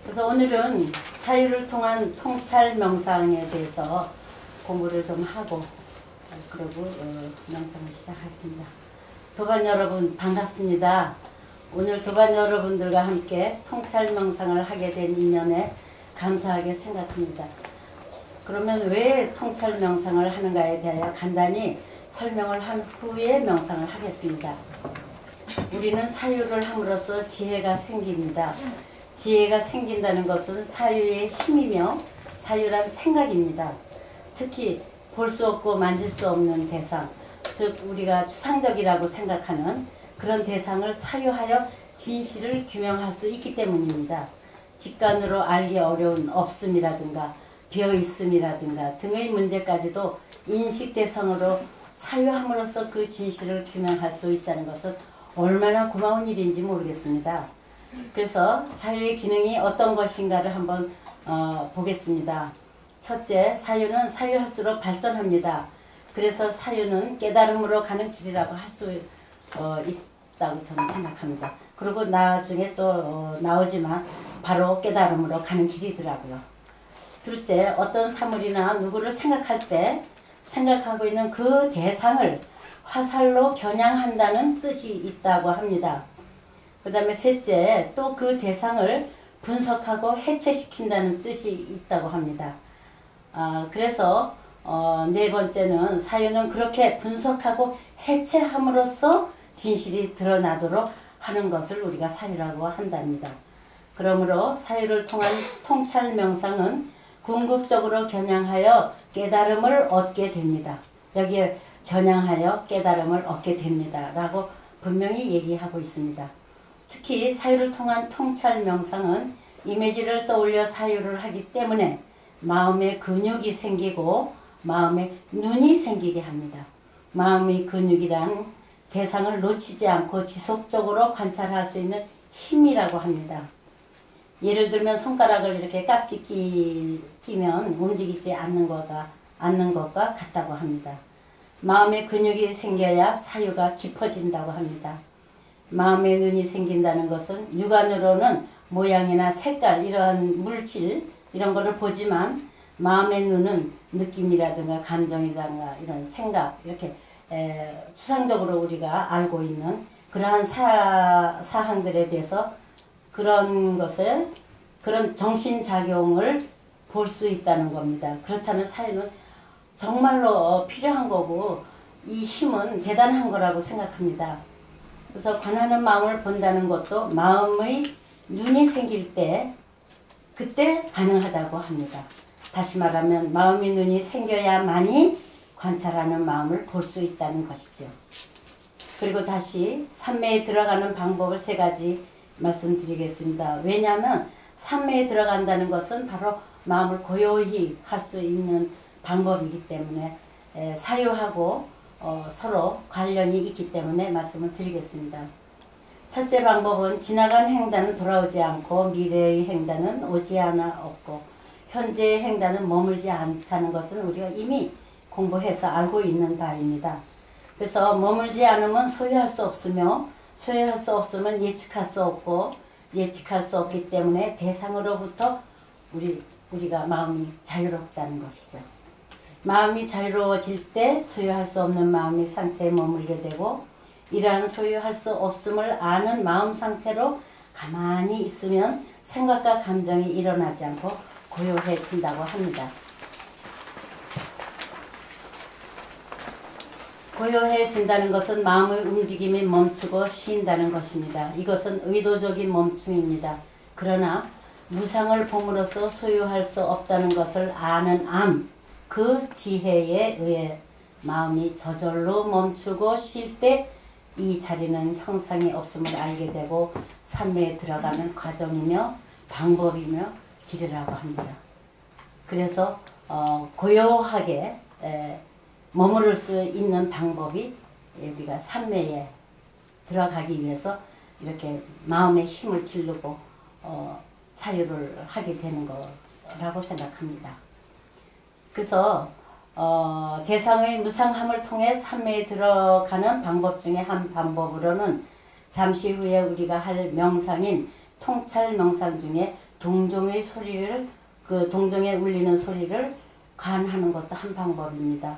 그래서 오늘은 사유를 통한 통찰 명상에 대해서 공부를 좀 하고 그리고 명상을 시작하겠습니다. 도반 여러분 반갑습니다. 오늘 도반 여러분들과 함께 통찰 명상을 하게 된 인연에 감사하게 생각합니다. 그러면 왜 통찰 명상을 하는가에 대하여 간단히 설명을 한 후에 명상을 하겠습니다. 우리는 사유를 함으로써 지혜가 생깁니다. 지혜가 생긴다는 것은 사유의 힘이며 사유란 생각입니다. 특히 볼 수 없고 만질 수 없는 대상, 즉 우리가 추상적이라고 생각하는 그런 대상을 사유하여 진실을 규명할 수 있기 때문입니다. 직관으로 알기 어려운 없음이라든가 비어있음이라든가 등의 문제까지도 인식 대상으로 사유함으로써 그 진실을 규명할 수 있다는 것은 얼마나 고마운 일인지 모르겠습니다. 그래서 사유의 기능이 어떤 것인가를 한번 보겠습니다. 첫째, 사유는 사유할수록 발전합니다. 그래서 사유는 깨달음으로 가는 길이라고 할 수 있다고 저는 생각합니다. 그리고 나중에 또 나오지만 바로 깨달음으로 가는 길이더라고요. 둘째, 어떤 사물이나 누구를 생각할 때 생각하고 있는 그 대상을 화살로 겨냥한다는 뜻이 있다고 합니다. 그 다음에 셋째, 또 그 대상을 분석하고 해체시킨다는 뜻이 있다고 합니다. 그래서 네 번째는 사유는 그렇게 분석하고 해체함으로써 진실이 드러나도록 하는 것을 우리가 사유라고 한답니다. 그러므로 사유를 통한 통찰 명상은 궁극적으로 겨냥하여 깨달음을 얻게 됩니다. 여기에 겨냥하여 깨달음을 얻게 됩니다. 라고 분명히 얘기하고 있습니다. 특히 사유를 통한 통찰 명상은 이미지를 떠올려 사유를 하기 때문에 마음의 근육이 생기고 마음의 눈이 생기게 합니다. 마음의 근육이란 대상을 놓치지 않고 지속적으로 관찰할 수 있는 힘이라고 합니다. 예를 들면 손가락을 이렇게 깍지 끼면 움직이지 않는 것과 같다고 합니다. 마음의 근육이 생겨야 사유가 깊어진다고 합니다. 마음의 눈이 생긴다는 것은 육안으로는 모양이나 색깔, 이런 물질, 이런 거를 보지만 마음의 눈은 느낌이라든가 감정이라든가 이런 생각, 이렇게 추상적으로 우리가 알고 있는 그러한 사항들에 대해서 그런 것을, 그런 정신작용을 볼 수 있다는 겁니다. 그렇다면 사유는 정말로 필요한 거고 이 힘은 대단한 거라고 생각합니다. 그래서 관하는 마음을 본다는 것도 마음의 눈이 생길 때 그때 가능하다고 합니다. 다시 말하면 마음의 눈이 생겨야만이 관찰하는 마음을 볼 수 있다는 것이죠. 그리고 다시 삼매에 들어가는 방법을 세 가지 말씀드리겠습니다. 왜냐하면 삼매에 들어간다는 것은 바로 마음을 고요히 할 수 있는 방법이기 때문에 사유하고 서로 관련이 있기 때문에 말씀을 드리겠습니다. 첫째 방법은 지나간 행단은 돌아오지 않고 미래의 행단은 오지 않아 없고 현재의 행단은 머물지 않다는 것은 우리가 이미 공부해서 알고 있는 바입니다. 그래서 머물지 않으면 소유할 수 없으며 소유할 수 없으면 예측할 수 없고 예측할 수 없기 때문에 대상으로부터 우리가 마음이 자유롭다는 것이죠. 마음이 자유로워질 때 소유할 수 없는 마음의 상태에 머물게 되고 이러한 소유할 수 없음을 아는 마음 상태로 가만히 있으면 생각과 감정이 일어나지 않고 고요해진다고 합니다. 고요해진다는 것은 마음의 움직임이 멈추고 쉰다는 것입니다. 이것은 의도적인 멈춤입니다. 그러나 무상을 봄으로써 소유할 수 없다는 것을 아는 그 지혜에 의해 마음이 저절로 멈추고 쉴 때 이 자리는 형상이 없음을 알게 되고 삼매에 들어가는 과정이며 방법이며 길이라고 합니다. 그래서 고요하게 머무를 수 있는 방법이 우리가 삼매에 들어가기 위해서 이렇게 마음의 힘을 기르고 사유를 하게 되는 거라고 생각합니다. 그래서 대상의 무상함을 통해 삼매에 들어가는 방법 중에 한 방법으로는 잠시 후에 우리가 할 명상인 통찰 명상 중에 동종의 소리를 그 동종에 울리는 소리를 관하는 것도 한 방법입니다.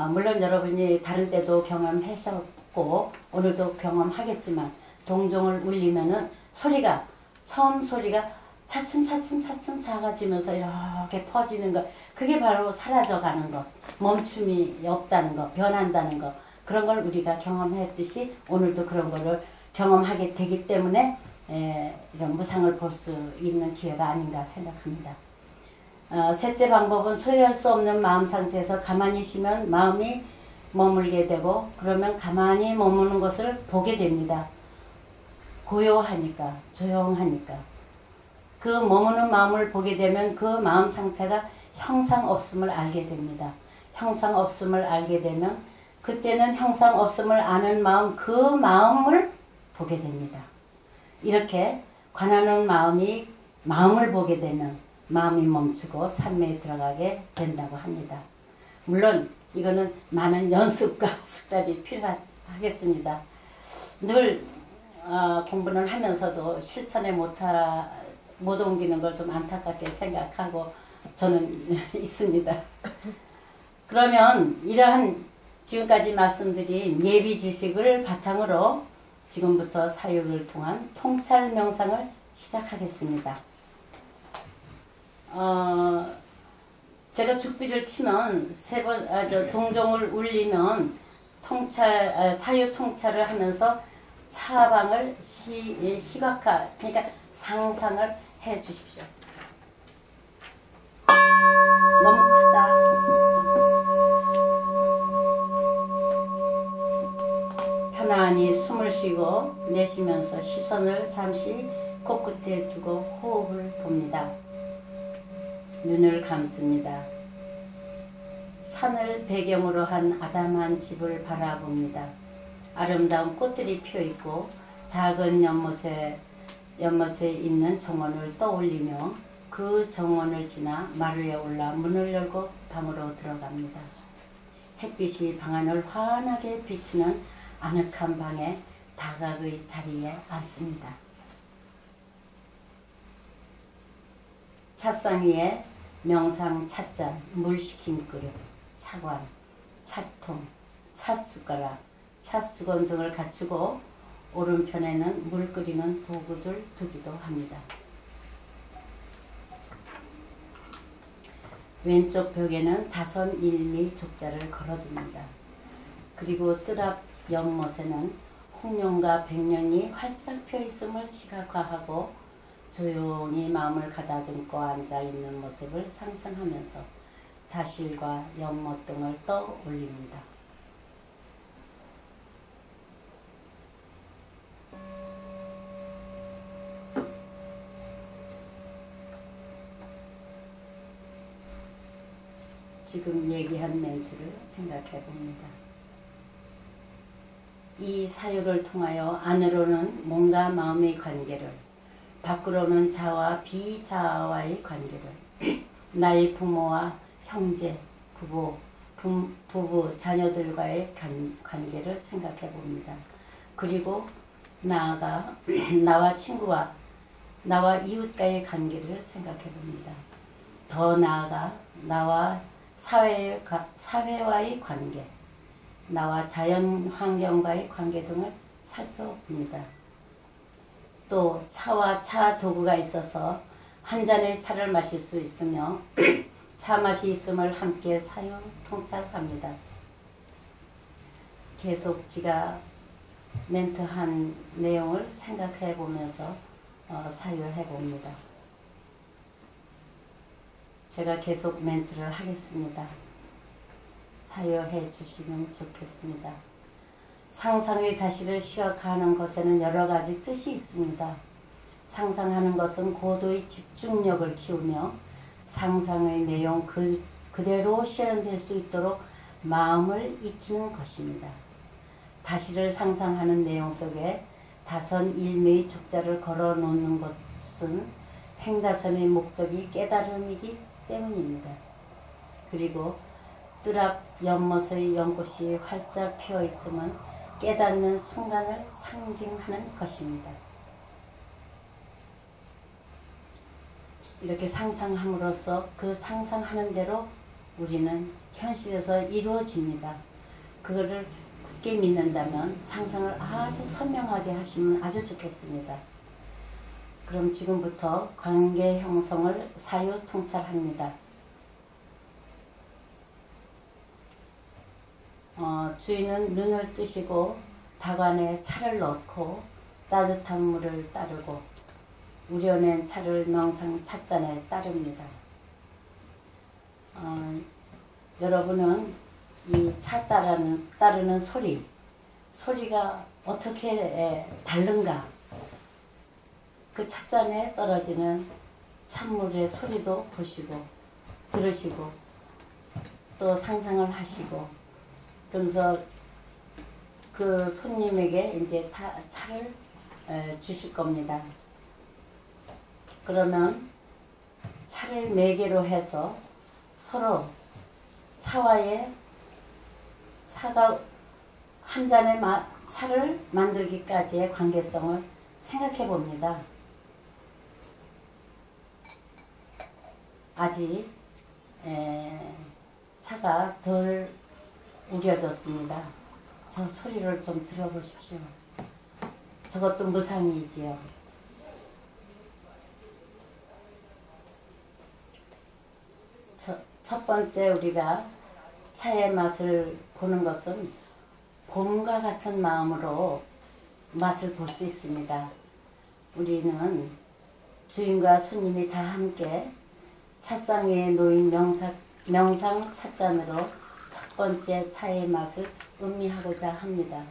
물론 여러분이 다른 때도 경험하셨고 오늘도 경험하겠지만 동종을 울리면은 소리가 처음 소리가 차츰 작아지면서 이렇게 퍼지는 것, 그게 바로 사라져가는 것, 멈춤이 없다는 것, 변한다는 것, 그런 걸 우리가 경험했듯이 오늘도 그런 거를 경험하게 되기 때문에 이런 무상을 볼 수 있는 기회가 아닌가 생각합니다. 셋째 방법은 소유할 수 없는 마음 상태에서 가만히 쉬면 마음이 머물게 되고 그러면 가만히 머무는 것을 보게 됩니다. 고요하니까, 조용하니까. 그 머무는 마음을 보게 되면 그 마음 상태가 형상 없음을 알게 됩니다. 형상 없음을 알게 되면 그때는 형상 없음을 아는 마음, 그 마음을 보게 됩니다. 이렇게 관하는 마음이 마음을 보게 되면 마음이 멈추고 산매에 들어가게 된다고 합니다. 물론 이거는 많은 연습과 숙달이 필요하겠습니다. 늘 공부는 하면서도 실천에 못 옮기는 걸 좀 안타깝게 생각하고 저는 있습니다. 그러면 이러한 지금까지 말씀드린 예비 지식을 바탕으로 지금부터 사유를 통한 통찰 명상을 시작하겠습니다. 제가 죽비를 치면 동종을 울리면 사유 통찰을 하면서 차방을 시각화, 그러니까 상상을 해 주십시오. 너무 크다. 편안히 숨을 쉬고 내쉬면서 시선을 잠시 코끝에 두고 호흡을 봅니다. 눈을 감습니다. 산을 배경으로 한 아담한 집을 바라봅니다. 아름다운 꽃들이 피어있고 작은 연못에 있는 정원을 떠올리며 그 정원을 지나 마루에 올라 문을 열고 방으로 들어갑니다. 햇빛이 방 안을 환하게 비추는 아늑한 방에 다각의 자리에 앉습니다. 찻상 위에 명상 찻잔, 물 식힌 그릇, 차관, 찻통, 찻숟가락, 찻수건 등을 갖추고 오른편에는 물 끓이는 도구들 두기도 합니다. 왼쪽 벽에는 다선 일미 족자를 걸어둡니다. 그리고 뜰 앞 연못에는 홍룡과 백령이 활짝 펴있음을 시각화하고 조용히 마음을 가다듬고 앉아있는 모습을 상상하면서 다실과 연못 등을 떠올립니다. 지금 얘기한 멘트를 생각해 봅니다. 이 사유를 통하여 안으로는 몸과 마음의 관계를, 밖으로는 자와 비자와의 관계를, 나의 부모와 형제, 부부, 자녀들과의 관계를 생각해 봅니다. 그리고 나아가 나와 친구와 나와 이웃과의 관계를 생각해 봅니다. 더 나아가 나와 사회와의 관계, 나와 자연 환경과의 관계 등을 살펴봅니다. 또 차와 차 도구가 있어서 한 잔의 차를 마실 수 있으며 차 맛이 있음을 함께 사유 통찰합니다. 계속 지가 멘트한 내용을 생각해 보면서 사유해 봅니다. 제가 계속 멘트를 하겠습니다. 사유해 주시면 좋겠습니다. 상상의 다시를 시각화하는 것에는 여러 가지 뜻이 있습니다. 상상하는 것은 고도의 집중력을 키우며 상상의 내용 그대로 실현될 수 있도록 마음을 익히는 것입니다. 다시를 상상하는 내용 속에 다선 일매의 족자를 걸어 놓는 것은 행다선의 목적이 깨달음이기 때문입니다. 그리고 뜰 앞 연못의 연꽃이 활짝 피어 있음은 깨닫는 순간을 상징하는 것입니다. 이렇게 상상함으로써 그 상상하는 대로 우리는 현실에서 이루어집니다. 그거를 굳게 믿는다면 상상을 아주 선명하게 하시면 아주 좋겠습니다. 그럼 지금부터 관계 형성을 사유 통찰합니다. 주인은 눈을 뜨시고 다관에 차를 넣고 따뜻한 물을 따르고 우려낸 차를 명상 찻잔에 따릅니다. 여러분은 이 차 따르는 소리가 어떻게 다른가? 그 찻잔에 떨어지는 찬물의 소리도 보시고 들으시고 또 상상을 하시고 그러면서 그 손님에게 이제 차를 주실 겁니다. 그러면 차를 매개로 해서 서로 차가 한 잔의 차를 만들기까지의 관계성을 생각해 봅니다. 아직 차가 덜 우려졌습니다. 저 소리를 좀 들어보십시오. 저것도 무상이지요. 첫 번째 우리가 차의 맛을 보는 것은 봄과 같은 마음으로 맛을 볼 수 있습니다. 우리는 주인과 손님이 다 함께 찻상 위에 놓인 명상 찻잔으로 첫 번째 차의 맛을 음미하고자 합니다.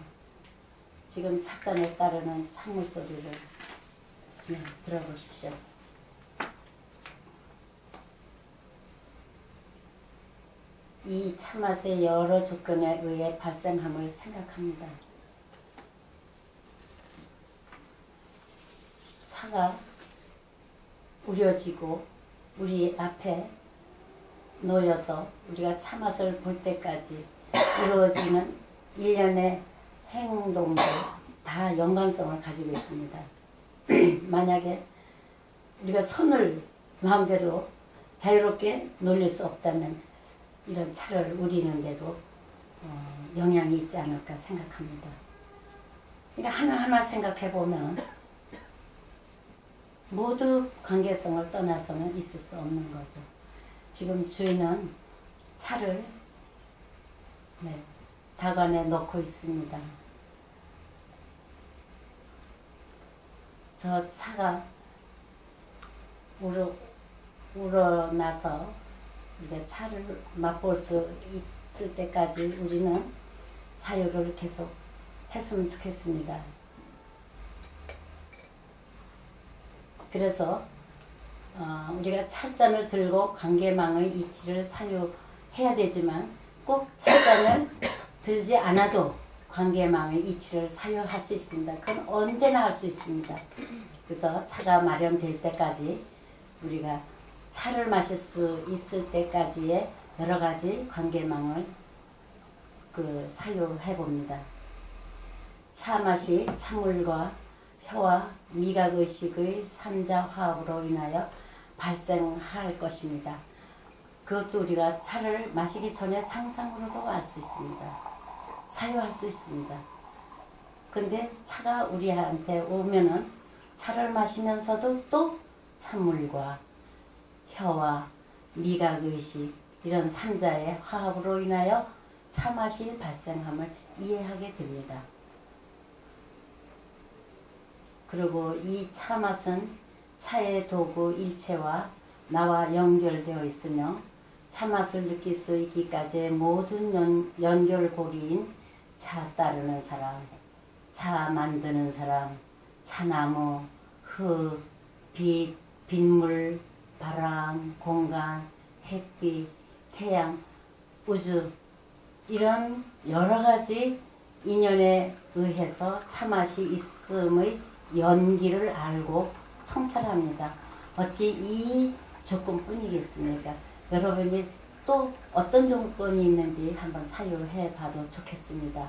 지금 찻잔에 따르는 찬물 소리를 들어보십시오. 이 차맛의 여러 조건에 의해 발생함을 생각합니다. 차가 우려지고 우리 앞에 놓여서 우리가 차맛을 볼 때까지 이루어지는 일련의 행동도 다 연관성을 가지고 있습니다. 만약에 우리가 손을 마음대로 자유롭게 놀릴 수 없다면 이런 차를 우리는데도 영향이 있지 않을까 생각합니다. 그러니까 하나하나 생각해 보면 모두 관계성을 떠나서는 있을 수 없는 거죠. 지금 주인은 차를 다관에 넣고 있습니다. 저 차가 우러나서 우리가 차를 맛볼 수 있을 때까지 우리는 사유를 계속 했으면 좋겠습니다. 그래서 우리가 찻잔을 들고 관계망의 이치를 사유해야 되지만 꼭 찻잔을 들지 않아도 관계망의 이치를 사유할 수 있습니다. 그건 언제나 할 수 있습니다. 그래서 차가 마련될 때까지 우리가 차를 마실 수 있을 때까지의 여러 가지 관계망을 사유해 봅니다. 차 맛이 찬물과 혀와 미각의식의 삼자화합으로 인하여 발생할 것입니다. 그것도 우리가 차를 마시기 전에 상상으로도 알 수 있습니다. 사유할 수 있습니다. 근데 차가 우리한테 오면은 차를 마시면서도 또 찬물과 혀와 미각의식 이런 삼자의 화합으로 인하여 차맛이 발생함을 이해하게 됩니다. 그리고 이 차맛은 차의 도구 일체와 나와 연결되어 있으며 차맛을 느낄 수 있기까지의 모든 연결고리인 차 따르는 사람, 차 만드는 사람, 차나무, 흙, 빛, 빗물, 바람, 공간, 햇빛, 태양, 우주 이런 여러 가지 인연에 의해서 차맛이 있음의 연기를 알고 통찰합니다. 어찌 이 조건뿐이겠습니까? 여러분이 또 어떤 조건이 있는지 한번 사유해 봐도 좋겠습니다.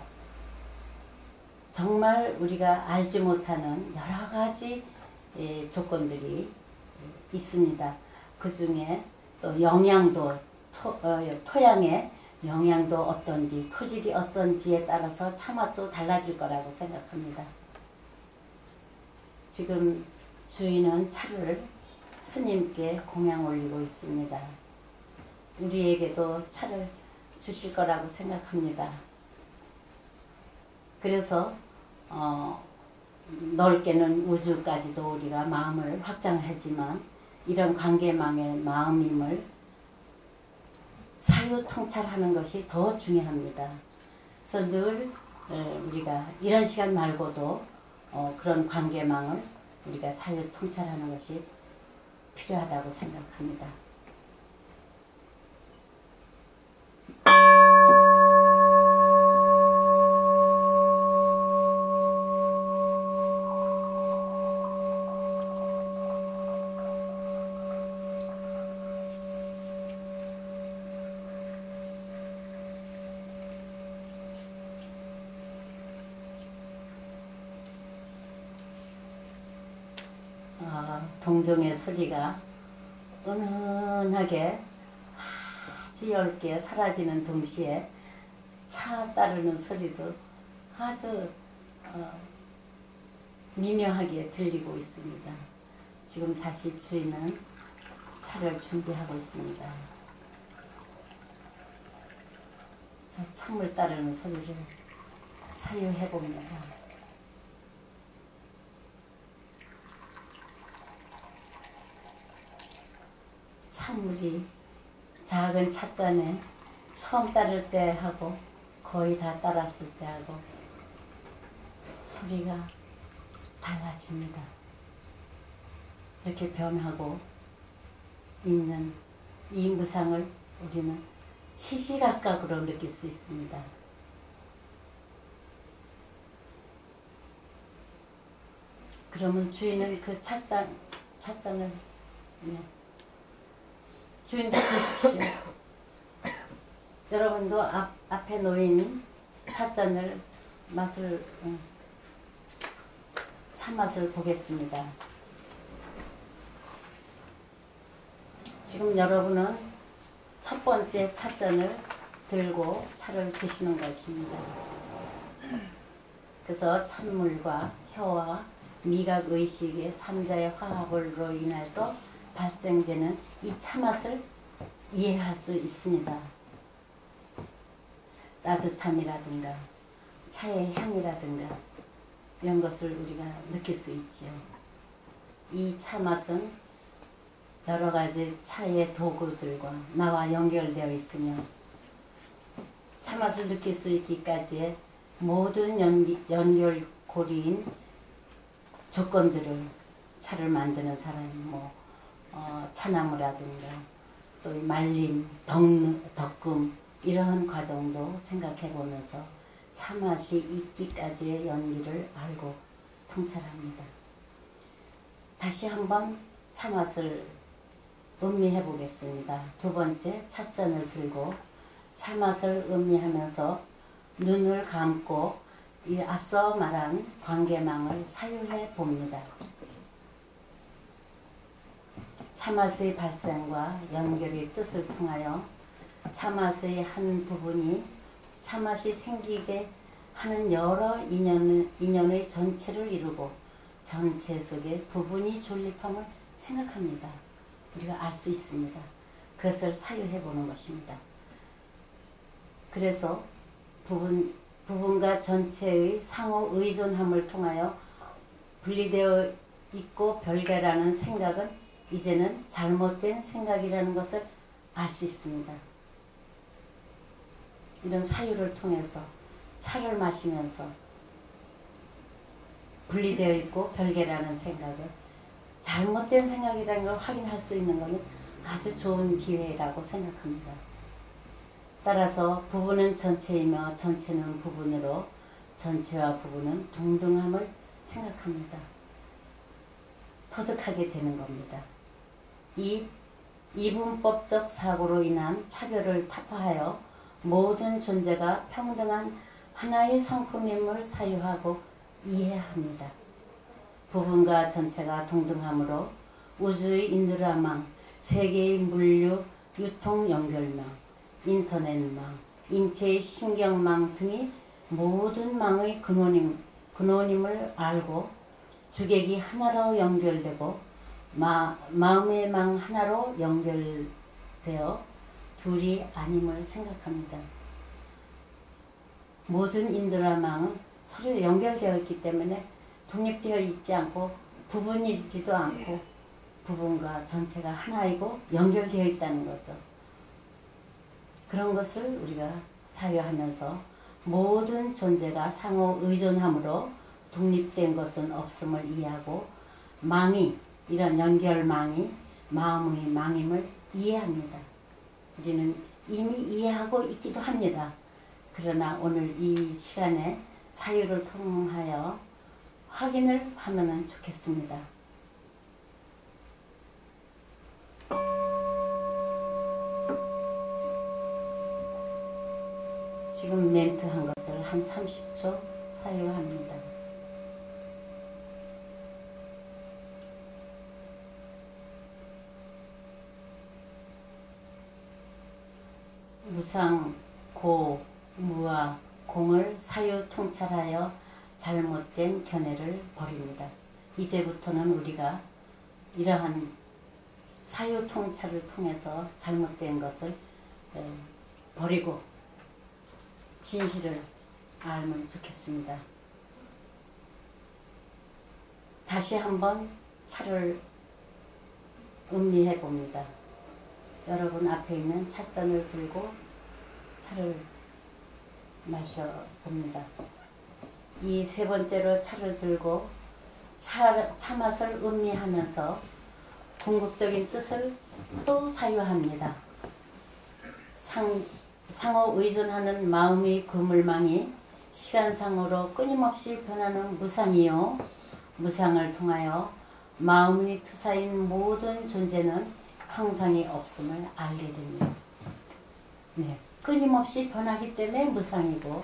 정말 우리가 알지 못하는 여러 가지 조건들이 있습니다. 그 중에 또 영양도, 토양의 영양도 어떤지, 토질이 어떤지에 따라서 차맛도 달라질 거라고 생각합니다. 지금 주인은 차를 스님께 공양 올리고 있습니다. 우리에게도 차를 주실 거라고 생각합니다. 그래서 넓게는 우주까지도 우리가 마음을 확장하지만 이런 관계망의 마음임을 사유통찰하는 것이 더 중요합니다. 그래서 늘 우리가 이런 시간 말고도 그런 관계망을 우리가 사유통찰하는 것이 필요하다고 생각합니다. 동종의 소리가 은은하게 아주 얇게 사라지는 동시에 차 따르는 소리도 아주 미묘하게 들리고 있습니다. 지금 다시 주인은 차를 준비하고 있습니다. 저 창물 따르는 소리를 사유해 봅니다. 찬물이 작은 찻잔에 처음 따를 때 하고 거의 다 따랐을 때 하고 소리가 달라집니다. 이렇게 변하고 있는 이 무상을 우리는 시시각각으로 느낄 수 있습니다. 그러면 주인은 그 찻잔을 주인도 드십시오. 여러분도 앞에 놓인 찻잔을 찬맛을 보겠습니다. 지금 여러분은 첫 번째 찻잔을 들고 차를 드시는 것입니다. 그래서 찬물과 혀와 미각의식의 삼자의 화합으로 인해서 발생되는 이 차맛을 이해할 수 있습니다. 따뜻함이라든가 차의 향이라든가 이런 것을 우리가 느낄 수 있죠. 이 차맛은 여러 가지 차의 도구들과 나와 연결되어 있으며 차맛을 느낄 수 있기까지의 모든 연결고리인 조건들을 차를 만드는 사람이 차나무라든가 또 말림, 덕금 이러한 과정도 생각해 보면서 차맛이 있기까지의 연기를 알고 통찰합니다. 다시 한번 차맛을 음미해 보겠습니다. 두 번째 찻잔을 들고 차맛을 음미하면서 눈을 감고 이 앞서 말한 관계망을 사유해 봅니다. 차맛의 발생과 연결의 뜻을 통하여 차맛의 한 부분이 차맛이 생기게 하는 여러 인연의 전체를 이루고 전체 속에 부분이 존립함을 생각합니다. 우리가 알 수 있습니다. 그것을 사유해 보는 것입니다. 그래서 부분과 전체의 상호 의존함을 통하여 분리되어 있고 별개라는 생각은 이제는 잘못된 생각이라는 것을 알 수 있습니다. 이런 사유를 통해서 차를 마시면서 분리되어 있고 별개라는 생각을 잘못된 생각이라는 걸 확인할 수 있는 것은 아주 좋은 기회라고 생각합니다. 따라서 부분은 전체이며 전체는 부분으로 전체와 부분은 동등함을 생각합니다. 터득하게 되는 겁니다. 이 이분법적 사고로 인한 차별을 타파하여 모든 존재가 평등한 하나의 성품임을 사유하고 이해합니다. 부분과 전체가 동등함으로 우주의 인드라망, 세계의 물류, 유통 연결망, 인터넷망, 인체의 신경망 등이 모든 망의 근원임을 알고 주객이 하나로 연결되고 마음의 망 하나로 연결되어 둘이 아님을 생각합니다. 모든 인드라망은 서로 연결되어 있기 때문에 독립되어 있지 않고 부분이지도 않고 부분과 전체가 하나이고 연결되어 있다는 거죠. 그런 것을 우리가 사유하면서 모든 존재가 상호 의존함으로 독립된 것은 없음을 이해하고 망이, 이런 연결망이 마음의 망임을 이해합니다. 우리는 이미 이해하고 있기도 합니다. 그러나 오늘 이 시간에 사유를 통하여 확인을 하면 좋겠습니다. 지금 멘트한 것을 한 30초 사유합니다. 무상, 고, 무와 공을 사유 통찰하여 잘못된 견해를 버립니다. 이제부터는 우리가 이러한 사유 통찰을 통해서 잘못된 것을 버리고 진실을 알면 좋겠습니다. 다시 한번 차를 음미해 봅니다. 여러분 앞에 있는 찻잔을 들고 차를 마셔봅니다. 이 세 번째로 차를 들고 차 맛을 음미하면서 궁극적인 뜻을 또 사유합니다. 상호 의존하는 마음의 그물망이 시간상으로 끊임없이 변하는 무상이요. 무상을 통하여 마음의 투사인 모든 존재는 형상이 없음을 알게 됩니다. 네, 끊임없이 변하기 때문에 무상이고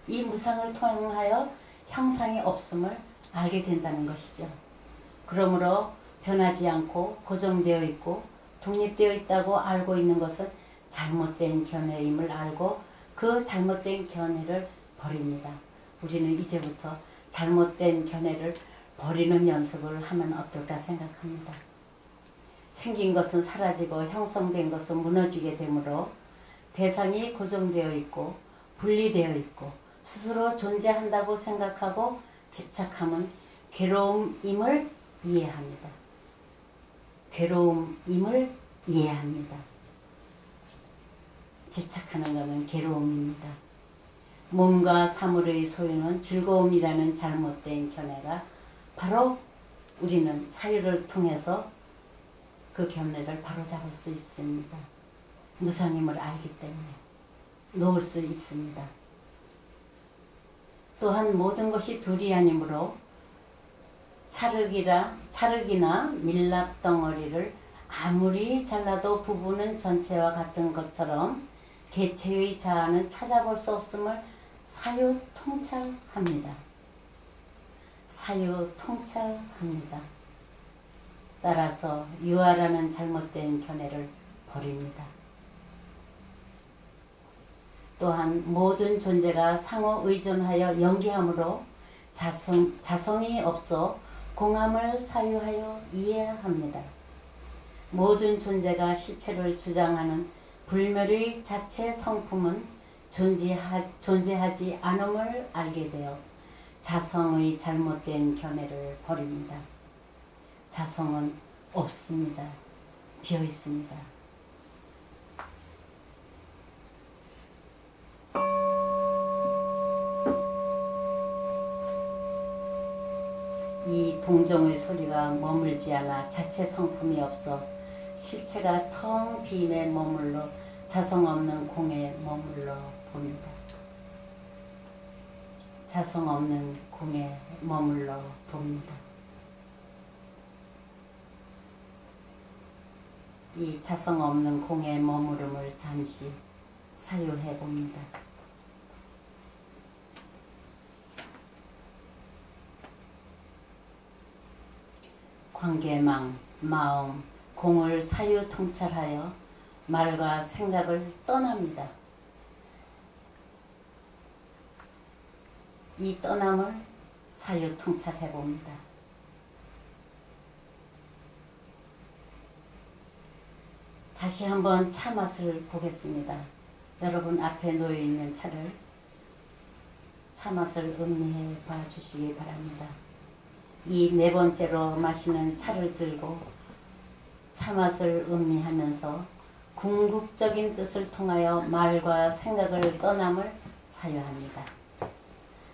이 무상을 통하여 형상이 없음을 알게 된다는 것이죠. 그러므로 변하지 않고 고정되어 있고 독립되어 있다고 알고 있는 것은 잘못된 견해임을 알고 그 잘못된 견해를 버립니다. 우리는 이제부터 잘못된 견해를 버리는 연습을 하면 어떨까 생각합니다. 생긴 것은 사라지고 형성된 것은 무너지게 되므로 대상이 고정되어 있고 분리되어 있고 스스로 존재한다고 생각하고 집착함은 괴로움임을 이해합니다. 괴로움임을 이해합니다. 집착하는 것은 괴로움입니다. 몸과 사물의 소유는 즐거움이라는 잘못된 견해가 바로 우리는 사유를 통해서 그 견해를 바로잡을 수 있습니다. 무상임을 알기 때문에 놓을 수 있습니다. 또한 모든 것이 둘이 아니므로 찰흙이나 밀랍 덩어리를 아무리 잘라도 부부는 전체와 같은 것처럼 개체의 자아는 찾아볼 수 없음을 사유 통찰합니다. 사유 통찰합니다. 따라서 유아라는 잘못된 견해를 버립니다. 또한 모든 존재가 상호 의존하여 연계함으로 자성이 없어 공함을 사유하여 이해합니다. 모든 존재가 실체를 주장하는 불멸의 자체 성품은 존재하지 않음을 알게 되어 자성의 잘못된 견해를 버립니다. 자성은 없습니다. 비어 있습니다. 이 동정의 소리가 머물지 않아 자체 성품이 없어 실체가 텅 빈에 머물러 자성 없는 공에 머물러 봅니다. 자성 없는 공에 머물러 봅니다. 이 자성 없는 공에 머무름을 잠시 사유해 봅니다. 관계망, 마음, 공을 사유 통찰하여 말과 생각을 떠납니다. 이 떠남을 사유 통찰해 봅니다. 다시 한번 차 맛을 보겠습니다. 여러분 앞에 놓여 있는 차를 차 맛을 음미해 봐 주시기 바랍니다. 이 네 번째로 마시는 차를 들고 차 맛을 음미하면서 궁극적인 뜻을 통하여 말과 생각을 떠남을 사유합니다.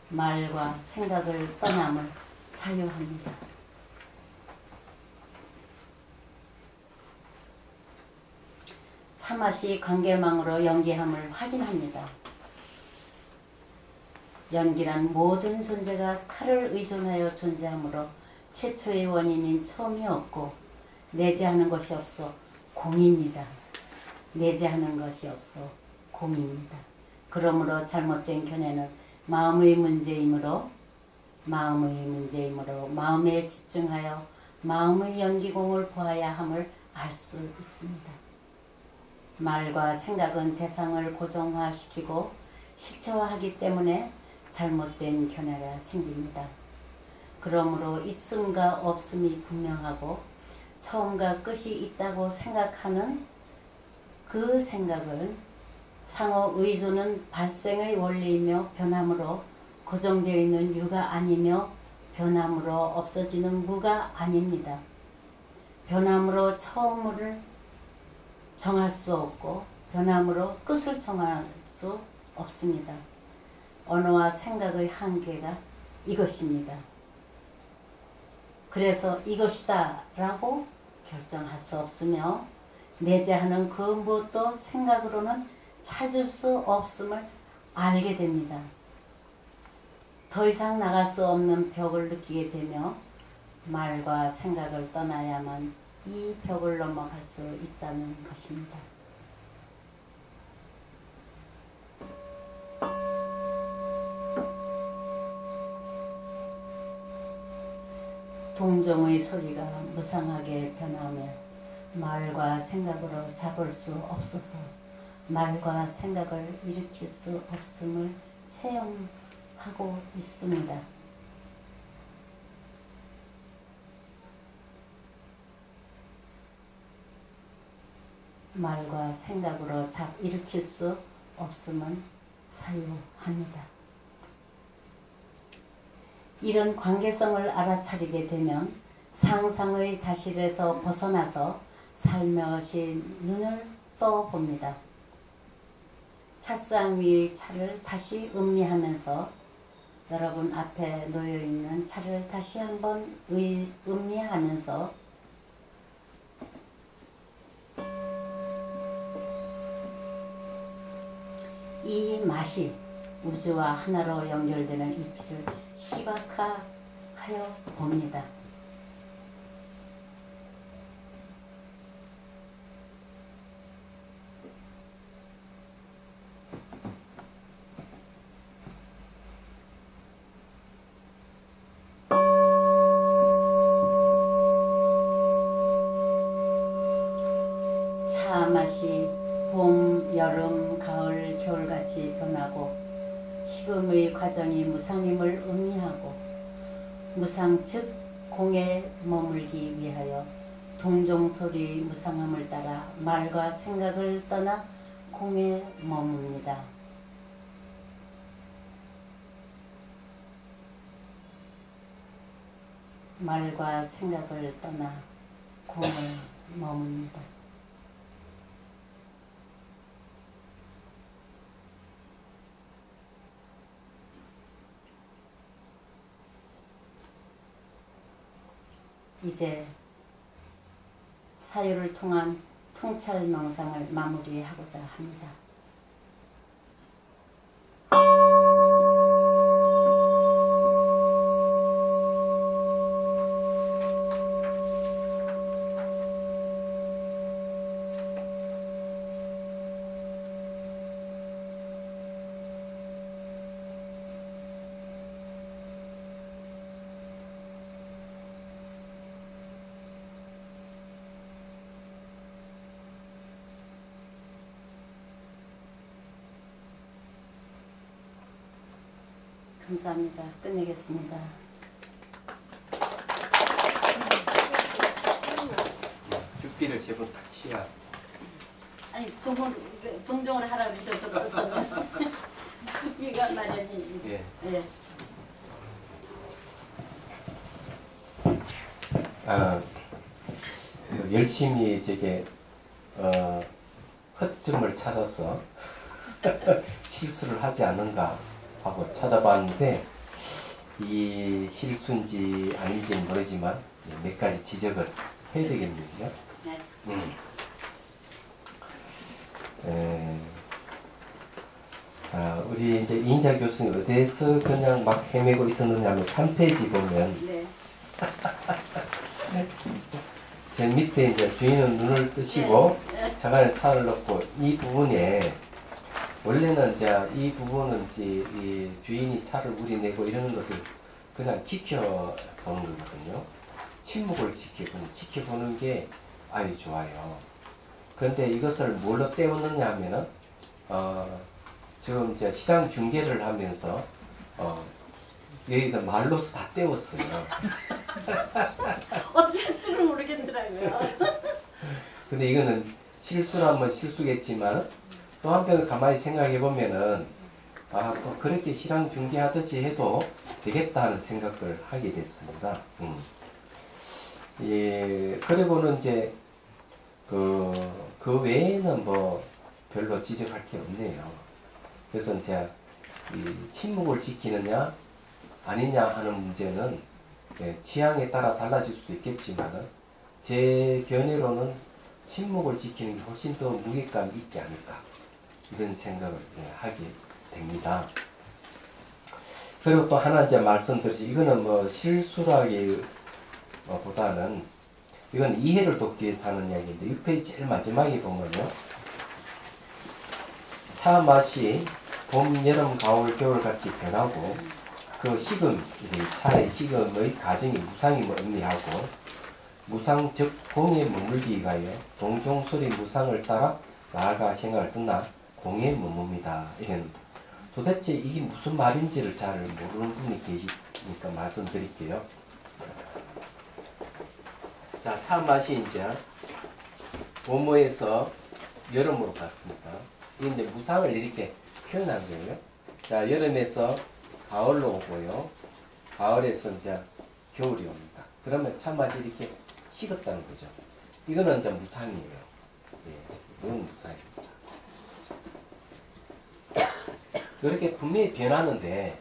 말과 생각을 떠남을 사유합니다. 차맛이 관계망으로 연기함을 확인합니다. 연기란 모든 존재가 타를 의존하여 존재하므로 최초의 원인인 처음이 없고 내재하는 것이 없어 공입니다. 내재하는 것이 없어 공입니다. 그러므로 잘못된 견해는 마음의 문제이므로 마음에 집중하여 마음의 연기공을 보아야 함을 알 수 있습니다. 말과 생각은 대상을 고정화시키고 실체화하기 때문에 잘못된 견해가 생깁니다. 그러므로 있음과 없음이 분명하고 처음과 끝이 있다고 생각하는 그 생각은 상호 의존은 발생의 원리이며 변함으로 고정되어 있는 유가 아니며 변함으로 없어지는 무가 아닙니다. 변함으로 처음을 정할 수 없고 변함으로 끝을 정할 수 없습니다. 언어와 생각의 한계가 이것입니다. 그래서 이것이다 라고 결정할 수 없으며 내재하는 그 무엇도 생각으로는 찾을 수 없음을 알게 됩니다. 더 이상 나갈 수 없는 벽을 느끼게 되며 말과 생각을 떠나야만 이 벽을 넘어갈 수 있다는 것입니다. 동정의 소리가 무상하게 변하며 말과 생각으로 잡을 수 없어서 말과 생각을 일으킬 수 없음을 체험하고 있습니다. 말과 생각으로 일으킬 수 없음은 사유합니다. 이런 관계성을 알아차리게 되면 상상의 다실에서 벗어나서 살며시 눈을 떠봅니다. 찻상 위의 차를 다시 음미하면서 여러분 앞에 놓여있는 차를 다시 한번 음미하면서 이 맛이 우주와 하나로 연결되는 이치를 시각화하여 봅니다. 차 맛이 봄, 여름, 가을, 겨울같이 변하고 지금의 과정이 무상임을 의미하고 무상 즉 공에 머물기 위하여 동종소리 무상함을 따라 말과 생각을 떠나 공에 머뭅니다. 말과 생각을 떠나 공에 머뭅니다. 이제 사유를 통한 통찰 명상을 마무리하고자 합니다. 감사합니다. 끝내겠습니다. 죽비를 3번 딱 치야. 아니, 동정을 하라 그러죠. 저는 죽비가 마련이. 예. 예. 열심히 저게 허점을 찾아서 실수를 하지 않는가 하고 찾아봤는데 이 실수인지 아닌지는 모르지만 몇 가지 지적을 해야 되겠네요. 네. 자, 우리 이제 이인자 교수님 어디에서 그냥 막 헤매고 있었느냐 하면 3페이지 보면 네. 제 밑에 이제 주인은 눈을 뜨시고 자간에 차를 넣고 이 부분에 원래는 이제 이 부분은 이제 이 주인이 차를 우리내고 이러는 것을 그냥 지켜보는 거거든요. 침묵을 지켜보는 게 아주 좋아요. 그런데 이것을 뭘로 때우느냐 하면은 지금 이제 시장 중계를 하면서 여기다 말로서 다 때웠어요. 어떻게 할지는 모르겠더라고요. 근데 이거는 실수라면 실수겠지만 또 한편 가만히 생각해 보면은 또 그렇게 시장 중계하듯이 해도 되겠다 하는 생각을 하게 됐습니다. 예, 그리고는 이제 그 외에는 뭐 별로 지적할 게 없네요. 그래서 이제 이 침묵을 지키느냐 아니냐 하는 문제는 취향에 따라 달라질 수도 있겠지만 제 견해로는 침묵을 지키는 게 훨씬 더 무게감이 있지 않을까 이런 생각을 하게 됩니다. 그리고 또 하나 이제 말씀드리지 이거는 뭐 실수라기보다는 이건 이해를 돕기 위해서 하는 이야기인데 6페이지 제일 마지막에 보면요. 차 맛이 봄, 여름, 가을, 겨울 같이 변하고 그 식음, 차의 식음의 가정이 무상임을 의미하고 무상 즉 공에 머물기 위하여 동종소리 무상을 따라 나아가 생각을 떠나 공에 머뭅니다. 이런 도대체 이게 무슨 말인지를 잘 모르는 분이 계시니까 말씀드릴게요. 자, 차 맛이 이제 봄에서 여름으로 갔습니다. 이게 이제 무상을 이렇게 표현한 거예요. 자, 여름에서 가을로 오고요. 가을에서 이제 겨울이 옵니다. 그러면 차 맛이 이렇게 식었다는 거죠. 이거는 이제 무상이에요. 예, 이건 무상입니다. 이렇게 분명히 변하는데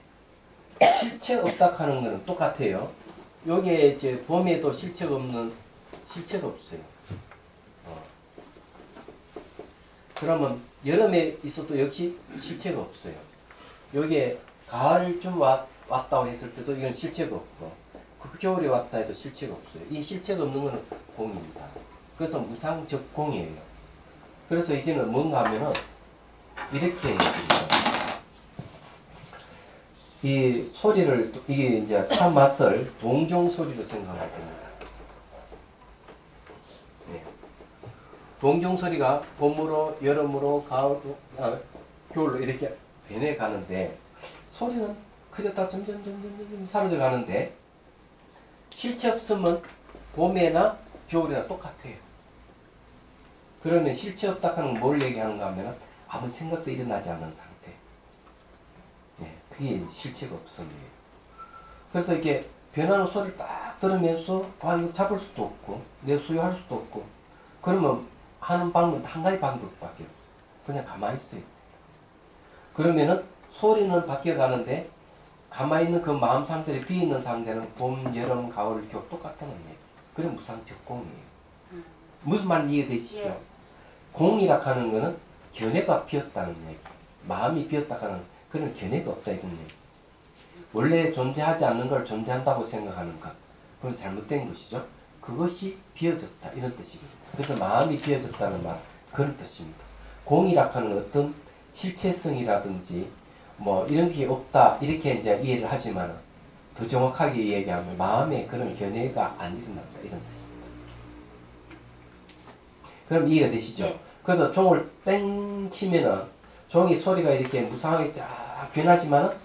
실체 없다 하는 거는 똑같아요. 여기에 이제 봄에도 실체가 없어요. 그러면 여름에 있어도 역시 실체가 없어요. 여기에 가을쯤 왔다고 했을 때도 이건 실체가 없고 그 겨울에 왔다 해도 실체가 없어요. 이 실체가 없는 거는 공입니다. 그래서 무상적 공이에요. 그래서 이게는 뭔가 하면은 이렇게 이 소리를 이게 이제 차 맛을 동종 소리로 생각할 겁니다. 네. 동종 소리가 봄으로 여름으로 가을로 겨울로 이렇게 변해 가는데 소리는 그저 다 점점 사라져 가는데 실체 없으면 봄에나 겨울이나 똑같아요. 그러면 실체 없다 하는 뭘 얘기하는가 하면 아무 생각도 일어나지 않는 상태. 네, 그게 실체가 없음이에요. 그래서 이렇게 변하는 소리를 딱 들으면서 이거 잡을 수도 없고 내가 수용할 수도 없고 그러면 하는 방법은 한 가지 방법밖에 없어요. 그냥 가만히 있어요. 그러면은 소리는 바뀌어가는데 가만히 있는 그 마음 상태에 비있는 상태는 봄, 여름, 가을, 겨울 똑같다는 얘기. 그게 무상적 공이에요. 무슨 말 이해되시죠? 예. 공이라 하는 거는 견해가 비었다는 얘기. 마음이 비었다 하는 그런 견해가 없다 이런 얘기. 원래 존재하지 않는 걸 존재한다고 생각하는 것. 그건 잘못된 것이죠. 그것이 비어졌다 이런 뜻입니다. 그래서 마음이 비어졌다는 말 그런 뜻입니다. 공이라 하는 어떤 실체성이라든지 뭐 이런 게 없다 이렇게 이제 이해를 하지만 더 정확하게 얘기하면 마음에 그런 견해가 안 일어난다 이런 뜻입니다. 그럼 이해가 되시죠? 네. 그래서 종을 땡 치면은 종이 소리가 이렇게 무상하게 쫙 변하지만은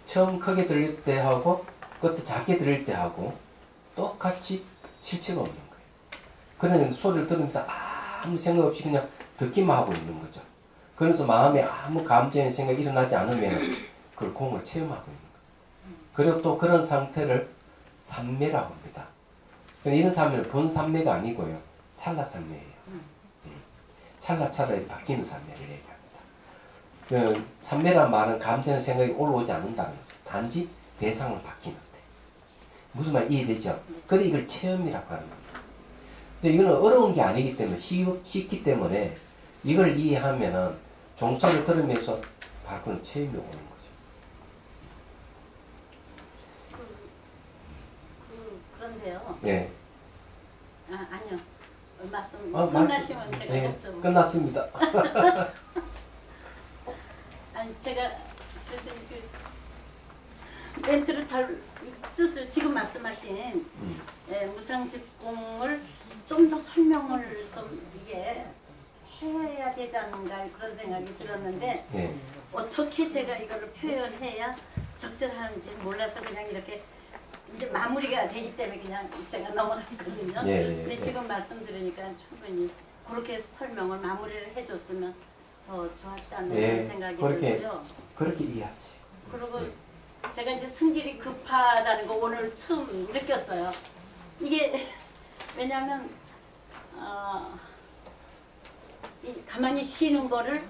처음 크게 들릴 때 하고 그때 작게 들릴 때 하고 똑같이 실체가 없는 거예요. 그러면 소리를 들으면서 아무 생각 없이 그냥 듣기만 하고 있는 거죠. 그래서 마음에 아무 감정의 생각이 일어나지 않으면 그걸 공을 체험하고 있는 거예요. 그리고 또 그런 상태를 삼매라고 합니다. 이런 삼매는 본 삼매가 아니고요. 찰나 삼매예요. 찰나찰나에 바뀌는 삼매를 얘기합니다. 삼매란 말은 감정 생각이 올라오지 않는다는 거죠. 단지 대상을 바뀌는 데. 무슨 말 이해되죠? 그래 이걸 체험이라고 하는 겁니다. 이거는 어려운 게 아니기 때문에 쉽기 때문에 이걸 이해하면은 종소를 들으면서 바로 그런 체험이 오는 거죠. 그런데요. 네. 아니요. 말씀 아, 끝나시면 제가 네, 여쭤보겠습니다. 끝났습니다. 아니 제가 그래서 그 멘트를 이 뜻을 지금 말씀하신 무상직공을 좀 더 설명을 좀 이게 해야 되지 않는가 그런 생각이 들었는데 네. 어떻게 제가 이거를 표현해야 적절한지 몰라서 그냥 이렇게 이제 마무리가 되기 때문에 그냥 제가 넘어갔거든요. 예, 근데 지금 말씀 들으니까 충분히 그렇게 설명을 마무리를 해줬으면 더 좋았지 않나 그런 생각이 들고요. 그렇게 이해하세요. 그리고 제가 이제 승질이 급하다는 거 오늘 처음 느꼈어요. 이게 왜냐하면 가만히 쉬는 거를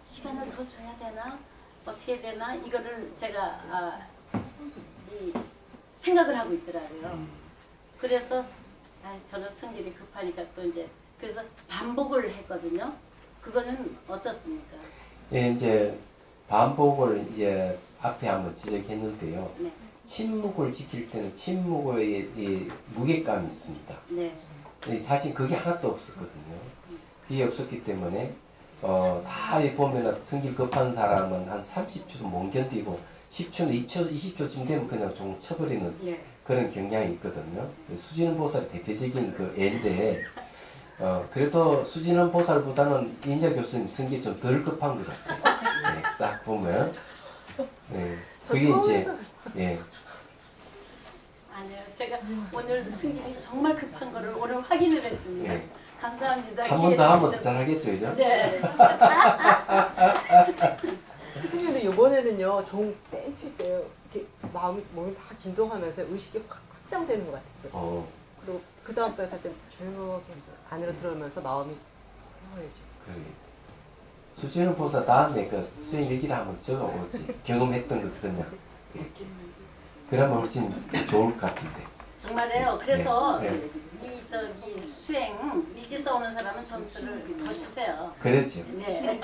시간을 더 줘야 되나 어떻게 해야 되나 이거를 제가 생각을 하고 있더라고요. 그래서 저는 성질이 급하니까 또 이제 그래서 반복을 했거든요. 그거는 어떻습니까? 예, 이제 반복을 이제 앞에 한번 지적했는데요. 네. 침묵을 지킬 때는 침묵의 이 무게감이 있습니다. 네. 사실 그게 하나도 없었거든요. 그게 없었기 때문에 다 보면은 성질 급한 사람은 한 30초도 못 견디고 10초는 20초쯤 되면 그냥 좀 쳐버리는 네. 그런 경향이 있거든요. 수진원 보살의 대표적인 그 예인데 그래도 수진원 보살보다는 인자 교수님 성질이 좀 덜 급한 것 같아요. 네, 딱 보면 그게 이제 아니요, 제가 오늘 승질이 정말 급한 거를 오늘 확인을 했습니다. 네. 감사합니다. 한 번 더 하면 더 잘하겠죠, 그죠? 네. 선생님도 이번에는요, 종 땡칠 때 이렇게 몸이 다 진동하면서 의식이 확 확장되는 것 같았어요. 그리고 그 다음번에 할 때 조용하게 안으로 들어오면서 마음이 평온해지고. 그래. 수진원 보사 다음에 그 수행 일기를 한번 적어보지. 경험했던 것을 그냥 이렇게. 그러면 훨씬 좋을 것 같은데. 정말요. 그래서 네. 이 수행 일지서 오는 사람은 점수를 더 주세요. 그렇죠. 네.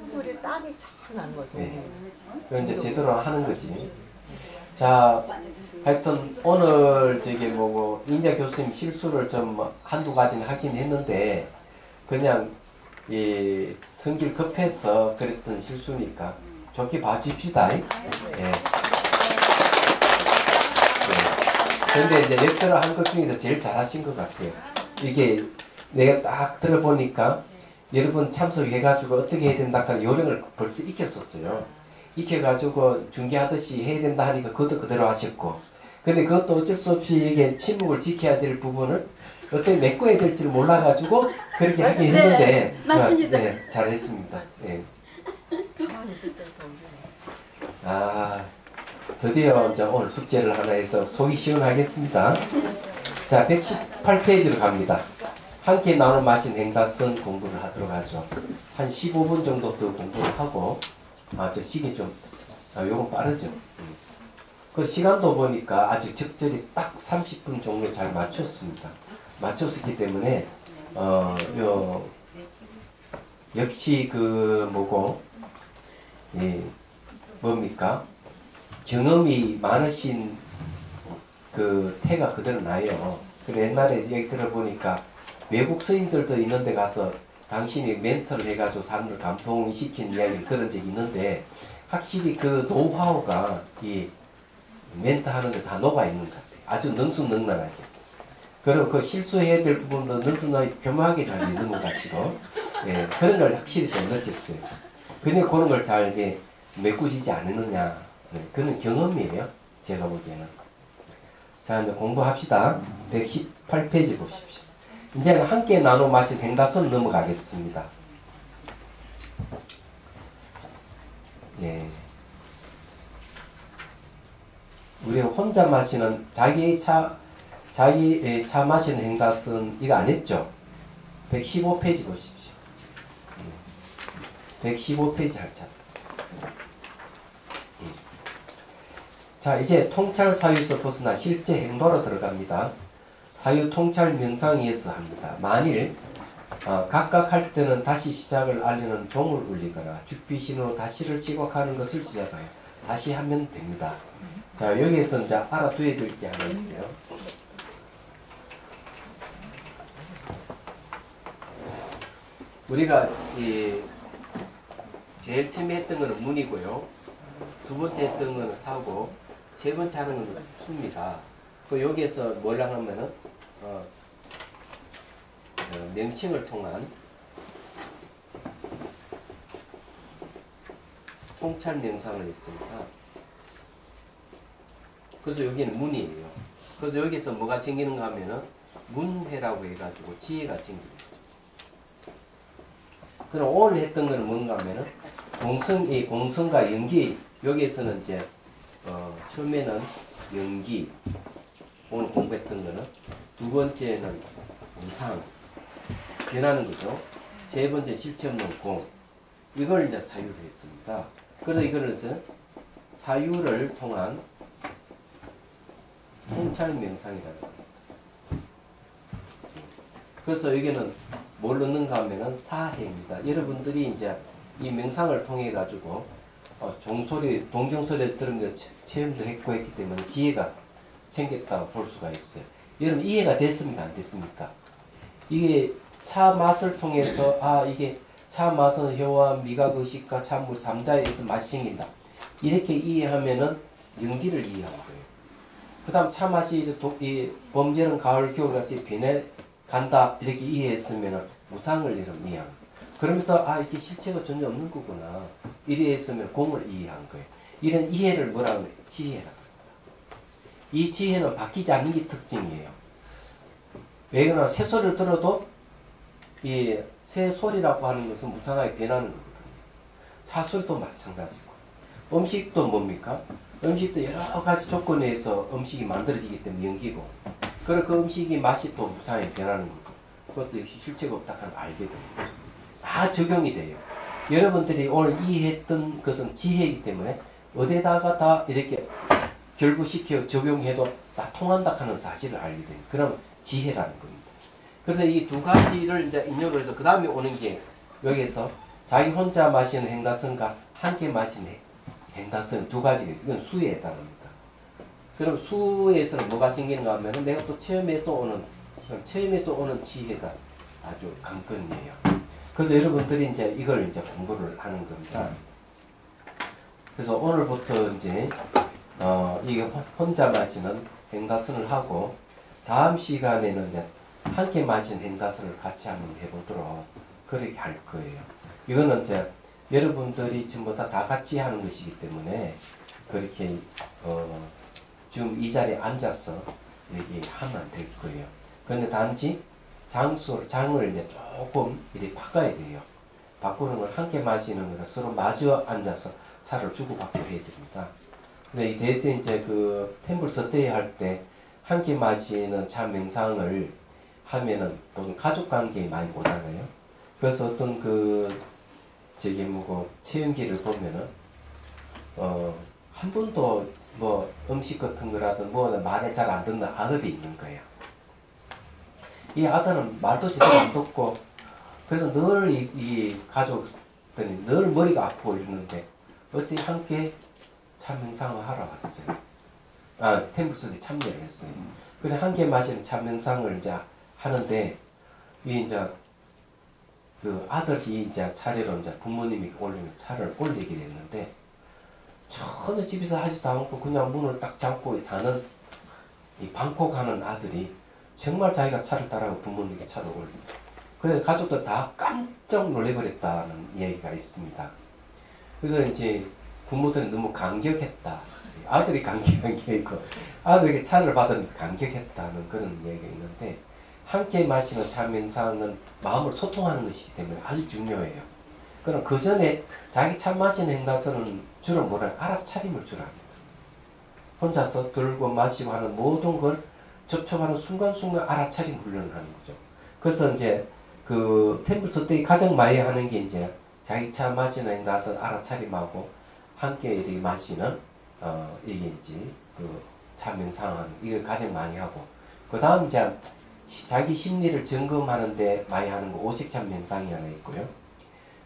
소리에 땀이 참 나는 것 같아요. 네. 그건 이제 제대로 하는 거지. 자, 하여튼 오늘 저기 뭐고 인자 교수님 실수를 좀 한두 가지는 하긴 했는데 그냥 이 성질 급해서 그랬던 실수니까 좋게 봐줍시다. 예. 근데 이제 렉처를 한 것 중에서 제일 잘하신 것 같아요. 이게 내가 딱 들어보니까 여러분 참석해가지고 어떻게 해야 된다 하는 요령을 벌써 익혔었어요. 익혀가지고 중계하듯이 해야 된다 하니까 그것도 그대로 하셨고, 근데 그것도 어쩔 수 없이 이게 침묵을 지켜야 될 부분을 어떻게 메꿔야 될지를 몰라가지고 그렇게 하긴 했는데, 네, 맞습니다. 네, 잘했습니다. 네. 드디어 이제 오늘 숙제를 하나 해서 속이 시원하겠습니다. 자, 118페이지로 갑니다. 함께 나눠 마신 행다선 공부를 하도록 하죠. 한 15분 정도 더 공부를 하고, 저 시계 좀, 요건 빠르죠. 그 시간도 보니까 아주 적절히 딱 30분 정도 잘 맞췄습니다. 맞췄기 때문에, 역시 그 뭐고, 뭡니까? 경험이 많으신 그 태가 그대로 나요. 그리고 옛날에 얘기 들어보니까 외국 스님들도 있는 데 가서 당신이 멘토를 해가지고 사람들 감동시킨 이야기를 들은 적이 있는데, 확실히 그 노하우가 이 멘토 하는 데 다 녹아있는 것 같아요. 아주 능수능란하게. 그리고 그 실수해야 될 부분도 능수능란하게 교묘하게 잘 믿는 것 같시고, 그런 걸 확실히 좀 느꼈어요. 근데 그런 걸 잘 이제 메꾸시지 않느냐. 네, 그는 경험이에요. 제가 보기에는. 자, 이제 공부합시다. 118페이지 보십시오. 이제는 함께 나눠 마신 행다선 넘어가겠습니다. 예. 우리 혼자 마시는 자기의 차 마시는 행다선 이거 안 했죠? 115페이지 보십시오. 115페이지 할차. 자, 이제 통찰 사유에서 벗어나 실제 행도로 들어갑니다. 사유 통찰 명상에서 합니다. 만일 각각 할 때는 다시 시작을 알리는 종을 울리거나 죽비신으로 다시를 시각하는 것을 시작하여 다시 하면 됩니다. 자, 여기에서 이제 알아둬야 될 게 하나 있어요. 우리가 제일 처음에 했던 거는 문이고요. 두 번째 했던 거는 사고, 세 번째 하는 거는 수입니다. 그 여기에서 뭘 하냐면은 명칭을 통한 통찰 명상을 했습니다. 그래서 여기는 문이에요. 그래서 여기서 뭐가 생기는가 하면은 문해라고 해가지고 지혜가 생깁니다. 그럼 오늘 했던 거는 뭔가 하면은 공성과 연기, 여기에서는 이제 처음에는 연기, 오늘 공부했던 거는, 두 번째는 무상, 변하는 거죠. 세 번째 실체 없는 공, 이걸 이제 사유로 했습니다. 그래서 이거는 사유를 통한 통찰 명상이라는 거예요. 그래서 여기는 뭘 넣는가 하면은 사해입니다. 여러분들이 이제 이 명상을 통해 가지고 종소리, 동정소리 들은 거 체험도 했고 했기 때문에 지혜가 생겼다고 볼 수가 있어요. 여러분 이해가 됐습니까? 안 됐습니까? 이게 차 맛을 통해서 이게 차 맛은 혀와 미각, 의식과 참물 삼자에서 맛이 생긴다. 이렇게 이해하면은 연기를 이해한 거예요. 그 다음 차 맛이 이 봄여름 가을 겨울 같이 변해간다 이렇게 이해했으면은 무상을 여러분 이해한 거예요. 그러면서 이게 실체가 전혀 없는 거구나 이래 했으면 공을 이해한 거예요. 이런 이해를 뭐라고 해요? 지혜라고 합니다. 이 지혜는 바뀌지 않는 게 특징이에요. 왜 그러나 새소리를 들어도 이 새소리라고 하는 것은 무상하게 변하는 거거든요. 차소리도 마찬가지고, 음식도 뭡니까? 음식도 여러 가지 조건에 의해서 음식이 만들어지기 때문에 연기고, 그리고 그 음식이 맛이 또 무상하게 변하는 거고, 그것도 역시 실체가 없다 하는 걸 알게 되는 거죠. 다 적용이 돼요. 여러분들이 오늘 이해했던 것은 지혜이기 때문에 어디다가 다 이렇게 결부시켜 적용해도 다 통한다 하는 사실을 알게 돼요. 그럼 지혜라는 겁니다. 그래서 이 두 가지를 이제 인용을 해서 그 다음에 오는 게 여기에서 자기 혼자 마시는 행다선과 함께 마시는 행다선 두 가지가 있어요. 이건 수에 해당합니다. 그럼 수에서는 뭐가 생기는가 하면은 내가 또 체험에서 오는 지혜가 아주 강건이에요. 그래서 여러분들이 이제 이걸 이제 공부를 하는 겁니다. 그래서 오늘부터 이제 이게 혼자 마시는 행다선을 하고, 다음 시간에는 이제 함께 마신 행다선을 같이 한번 해보도록 그렇게 할 거예요. 이거는 이제 여러분들이 전부 다 같이 하는 것이기 때문에 그렇게 지금 이 자리에 앉아서 얘기하면 될 거예요. 그런데 단지 장을 이제 조금 이렇게 바꿔야 돼요. 바꾸는 걸 함께 마시는 거는 서로 마주 앉아서 차를 주고받고 해야 됩니다. 근데 이 대체 이제 그 템플 서태에 할 때 함께 마시는 차 명상을 하면은 보통 가족 관계에 많이 보잖아요. 그래서 어떤 체험기를 보면은 한 분도 뭐 음식 같은 거라든 말을 잘 안 듣는 아들이 있는 거예요. 이 아들은 말도 제대로 안 듣고, 그래서 늘 이 가족들이 늘 머리가 아프고 이러는데 어찌 함께 참 명상을 하러 왔어요. 템플스에 참여를 했어요. 그래 함께 마시는 참 명상을 이제 하는데, 이제 그 아들이 이제 차례로 이제 부모님이 올리는 차를 올리게 됐는데, 전혀 집에서 하지도 않고 그냥 문을 딱 잠고 사는 이 방콕하는 아들이 정말 자기가 차를 따라고 부모님께 차를 올립니다. 그래서 가족들 다 깜짝 놀래버렸다는 얘기가 있습니다. 그래서 이제 부모들은 너무 감격했다. 아들이 감격한 게 있고 아들에게 차를 받으면서 감격했다는 그런 얘기가 있는데 함께 마시는 차 명상은 마음을 소통하는 것이기 때문에 아주 중요해요. 그럼 그 전에 자기 차 마시는 행사서는 주로 뭐라 알아차림을 주로 합니다. 혼자서 들고 마시고 하는 모든 걸 접촉하는 순간순간 알아차림 훈련을 하는 거죠. 그래서 이제 그 템플스 때 가장 많이 하는 게 이제 자기 차 마시는 행사서 알아차림하고 함께 이렇게 마시는 이게 이제 그 차 명상하는 이걸 가장 많이 하고 그 다음 이제 자기 심리를 점검하는데 많이 하는 거 오직참 명상이 하나 있고요.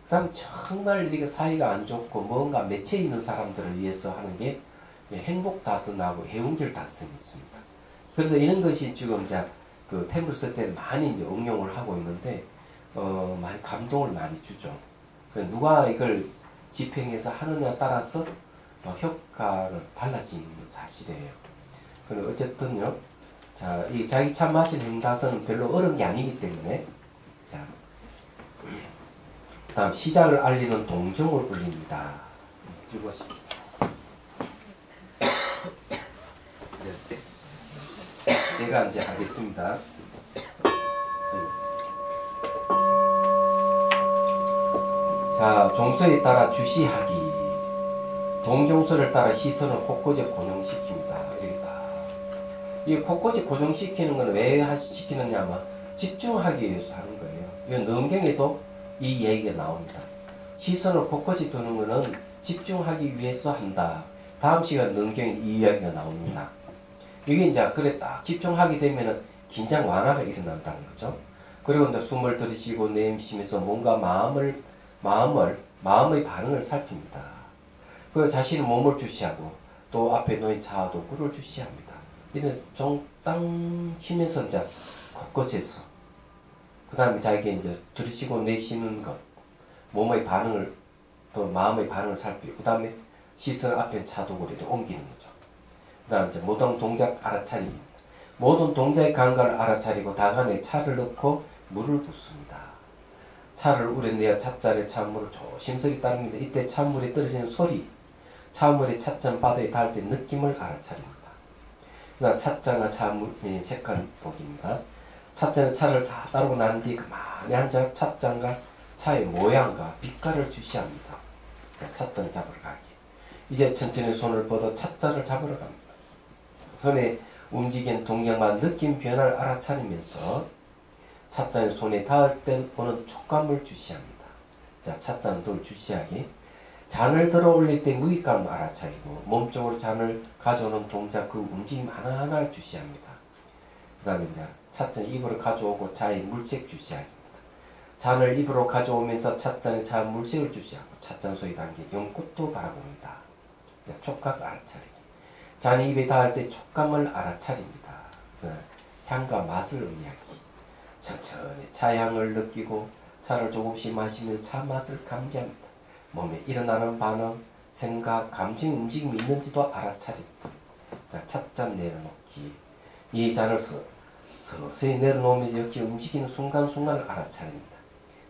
그 다음 정말 이렇게 사이가 안 좋고 뭔가 맺혀 있는 사람들을 위해서 하는 게 행복 다스나고 해운절 다스이 있습니다. 그래서 이런 것이 지금 이제 그 템플스 때 많이 이제 응용을 하고 있는데 많이 감동을 많이 주죠. 누가 이걸 집행해서 하느냐에 따라서 효과는 달라지는 사실이에요. 그리고 어쨌든요, 자, 이 자기 차 마신 행가서는 별로 어려운 게 아니기 때문에, 자, 다음 시작을 알리는 동정을 울립니다. 읽어보십시오. 제가 이제 하겠습니다. 자, 종서에 따라 주시하기. 동정서를 따라 시선을 곳곳에 고정시킵니다. 이 곳곳에 고정시키는 건 왜 시키느냐 하면 집중하기 위해서 하는 거예요. 이 능경에도 이 얘기가 나옵니다. 시선을 곳곳에 두는 것은 집중하기 위해서 한다. 다음 시간 능경에 이 이야기가 나옵니다. 이게 이제 그래 딱 집중하게 되면은 긴장 완화가 일어난다는 거죠. 그리고 이제 숨을 들이쉬고 내쉬면서 뭔가 마음의 반응을 살핍니다. 그 자신의 몸을 주시하고 또 앞에 놓인 차와 도구를 주시합니다. 이런 정땅 쉬면서 이제 곳곳에서 그 다음에 자기가 이제 들이쉬고 내쉬는 것, 몸의 반응을 또 마음의 반응을 살피고 그 다음에 시선 앞에 차도구를 옮기는 거죠. 그 다음에 이제 모든 동작 알아차리기. 모든 동작의 감각을 알아차리고 다간에 차를 넣고 물을 붓습니다. 차를 우려내어 찻잔에 찬물을 조심스럽게 따릅니다. 이때 찬물이 떨어지는 소리, 찬물이 찻잔 바닥에 닿을 때 느낌을 알아차립니다. 그다음 찻잔과 차물의 색깔 보기입니다. 찻잔에 차를 다 따르고 난 뒤 가만히 앉아 찻잔과 차의 모양과 빛깔을 주시합니다. 자, 찻잔 잡으러 가기. 이제 천천히 손을 뻗어 찻잔을 잡으러 갑니다. 손에 움직이는 동작만 느낌 변화를 알아차리면서 찻잔이 손에 닿을 때 오는 촉감을 주시합니다. 자, 찻잔 돌 주시하기. 잔을 들어 올릴 때 무게감을 알아차리고 몸쪽으로 잔을 가져오는 동작 그 움직임 하나하나를 주시합니다. 그 다음에 이제 찻잔 입으로 가져오고 차의 물색 주시하기입니다. 잔을 입으로 가져오면서 찻잔에 차 물색을 주시하고 찻잔 속에 담긴 연꽃도 바라봅니다. 촉각 알아차리기. 잔이 입에 닿을 때 촉감을 알아차립니다. 향과 맛을 의미하기. 천천히 차향을 느끼고 차를 조금씩 마시면서 차 맛을 감지합니다. 몸에 일어나는 반응, 생각, 감정, 움직임이 있는지도 알아차립니다. 자, 찻잔 내려놓기. 이 잔을 서서히 내려놓으면서 역시 움직이는 순간순간을 알아차립니다.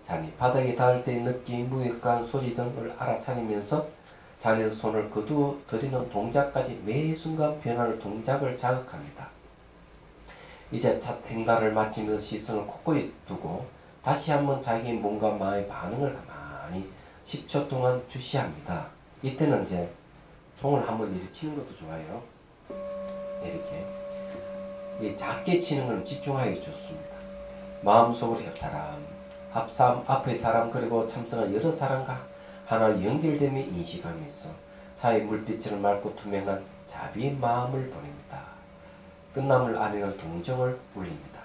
잔이 바닥에 닿을 때의 느낌, 무게감, 소리 등을 알아차리면서 잔에서 손을 거두어 들이는 동작까지 매 순간 변화를 동작을 자극합니다. 이제 첫 행사를 마치면서 시선을 곳곳에 두고 다시 한번 자기 몸과 마음의 반응을 가만히 10초 동안 주시합니다. 이때는 이제 종을 한번 이렇게 치는 것도 좋아요. 이렇게. 작게 치는 것은 집중하기 좋습니다. 마음속으로 옆 사람, 앞의 사람 그리고 참석한 여러 사람과 하나로 연결됨이 인식하면서 차의 물빛처럼 맑고 투명한 자비의 마음을 보냅니다. 끝남을 아니는 동정을 울립니다.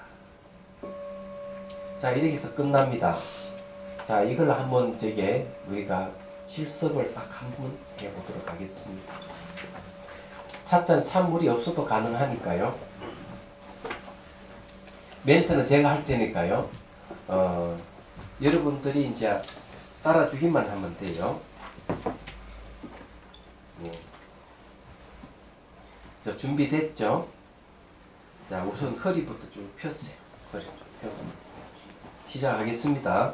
자, 이렇게 해서 끝납니다. 자, 이걸 한번 우리가 실습을 딱 한번 해보도록 하겠습니다. 찻잔 찬물이 없어도 가능하니까요. 멘트는 제가 할 테니까요. 여러분들이 이제 따라주기만 하면 돼요. 자, 준비됐죠? 자, 우선 허리부터 쭉 펴세요. 허리 쭉 펴고. 시작하겠습니다.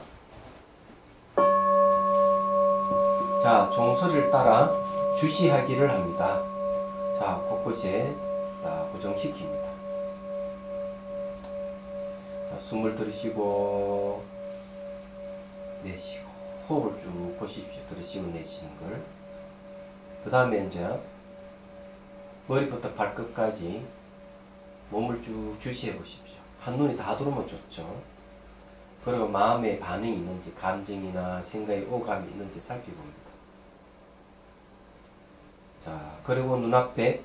자, 종소리를 따라 주시하기를 합니다. 자, 곳곳에 딱 고정시킵니다. 자, 숨을 들이쉬고 내쉬고 호흡을 쭉 보십시오. 들이쉬고 내쉬는 걸. 그 다음에 이제 머리부터 발끝까지 몸을 쭉 주시해 보십시오. 한눈이 다 들어오면 좋죠. 그리고 마음의 반응이 있는지, 감정이나 생각의 오감이 있는지 살펴봅니다. 자, 그리고 눈앞에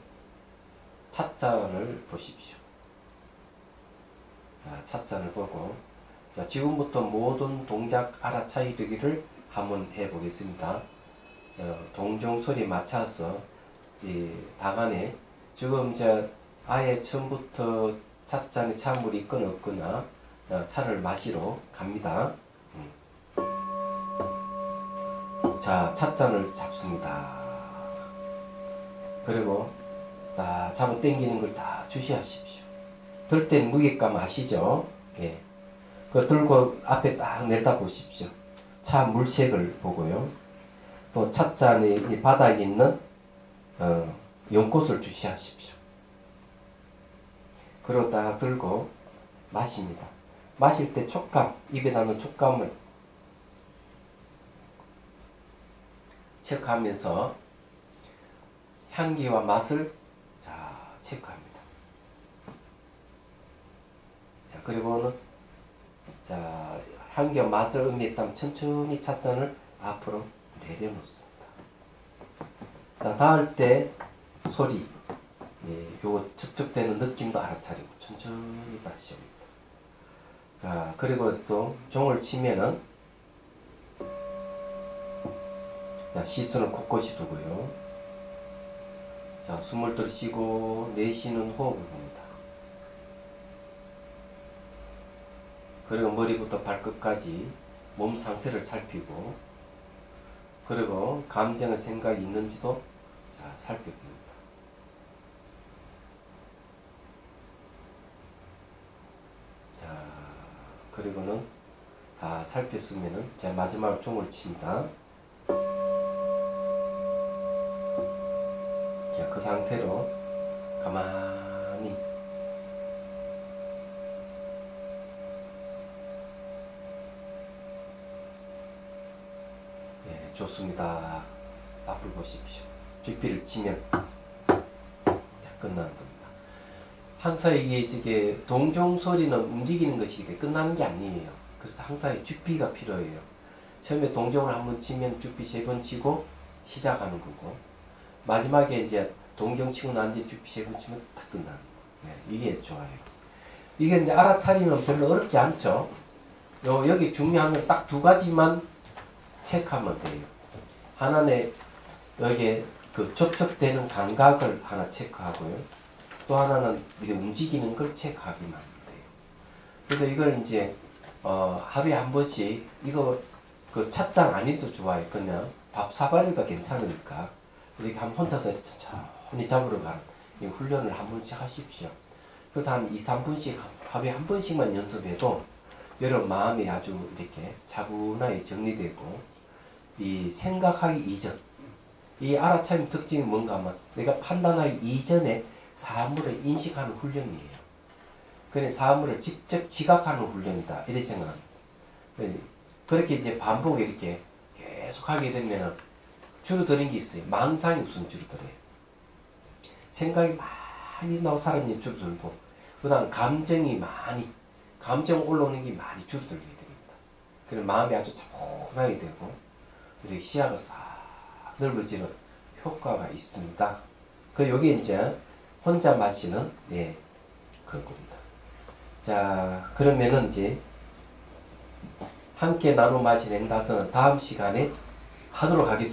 찻잔을 보십시오. 자, 찻잔을 보고, 자, 지금부터 모든 동작 알아차리기를 한번 해보겠습니다. 동종 소리에 맞춰서 이 당안에 지금 이제 아예 처음부터 찻잔에 찬물이 있거나 없거나 차를 마시러 갑니다. 자, 찻잔을 잡습니다. 그리고 딱 잡아 당기는 걸 다 주시하십시오. 들 땐 무게감 아시죠? 예. 그 들고 앞에 딱 내다 보십시오. 차 물색을 보고요. 또 찻잔의 이 바닥에 있는 연꽃을 주시하십시오. 그리고 딱 들고 마십니다. 마실 때 촉감, 입에 닿는 촉감을 체크하면서 향기와 맛을 체크합니다. 자, 그리고는 자, 향기와 맛을 음미했다면 천천히 찻잔을 앞으로 내려놓습니다. 자, 닿을 때 소리, 예, 요거 척척대는 느낌도 알아차리고 천천히 다시 옵니다. 자, 그리고 또 종을 치면은 자, 시선을 곳곳이 두고요. 자, 숨을 들이쉬고 내쉬는 호흡을 봅니다. 그리고 머리부터 발끝까지 몸 상태를 살피고, 그리고 감정의 생각이 있는지도 자, 살펴봅니다. 자, 그리고는 다 살폈으면은 자, 마지막으로 종을 칩니다. 자, 그 상태로 가만히 예, 좋습니다. 앞을 보십시오. 쥐피를 치면 자, 끝나는 겁니다. 항상 이게 동종 소리는 움직이는 것이기 때문에 끝나는 게 아니에요. 그래서 항상 쥐피가 필요해요. 처음에 동종을 한번 치면 쥐피 3번 치고 시작하는 거고, 마지막에 이제 동경 치고 난 뒤에 쥐피 3번 치면 딱 끝나는 거예요. 네, 이게 좋아요. 이게 이제 알아차리면 별로 어렵지 않죠. 여기 중요한 건 딱 2가지만 체크하면 돼요. 하나는 여기에 그 접촉되는 감각을 하나 체크하고요. 또 하나는 이렇게 움직이는 걸 체크하기만 하면 돼요. 그래서 이걸 이제 하루에 한 번씩 이거 그 찻잔 아니도 좋아요. 그냥 밥 사발에도 괜찮으니까 이렇게 한번 혼자서 천천히 잡으러 가는 이 훈련을 한 번씩 하십시오. 그래서 한 2-3분씩 하루에 한 번씩만 연습해도 여러분 마음이 아주 이렇게 차분하게 정리되고, 이 생각하기 이전, 이 알아차림 특징이 뭔가 하면 내가 판단하기 이전에 사물을 인식하는 훈련이에요. 그래 사물을 직접 지각하는 훈련이다 이렇게 생각합니다. 그렇게 이제 반복 이렇게 계속 하게 되면 줄어드는 게 있어요. 망상이 우선 줄어들어요. 생각이 많이 나고 사람이 줄어들고, 그 다음 감정 올라오는 게 많이 줄어들게 됩니다. 그래서 마음이 아주 차분하게 되고, 그리고 시야가 싹 넓어지는 효과가 있습니다. 그 여기 이제 혼자 마시는 그겁니다. 자, 그러면은 이제 함께 나눠 마신 행다서는 다음 시간에 하도록 하겠습니다.